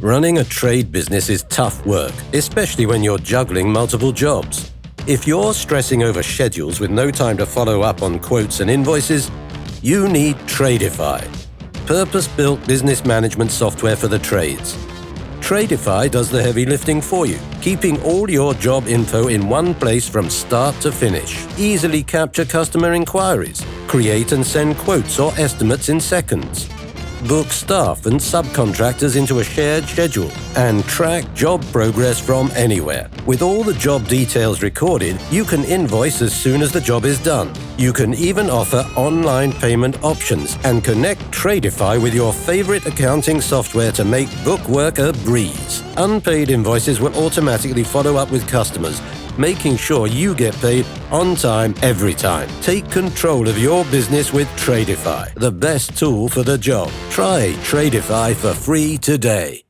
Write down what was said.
Running a trade business is tough work, especially when you're juggling multiple jobs. If you're stressing over schedules with no time to follow up on quotes and invoices, you need Tradify, purpose-built business management software for the trades. Tradify does the heavy lifting for you, keeping all your job info in one place from start to finish. Easily capture customer inquiries, create and send quotes or estimates in seconds, book staff and subcontractors into a shared schedule, and track job progress from anywhere. With all the job details recorded, you can invoice as soon as the job is done. You can even offer online payment options and connect Tradify with your favorite accounting software to make bookwork a breeze. Unpaid invoices will automatically follow up with customers, making sure you get paid on time every time. Take control of your business with Tradify, the best tool for the job. Try Tradify for free today.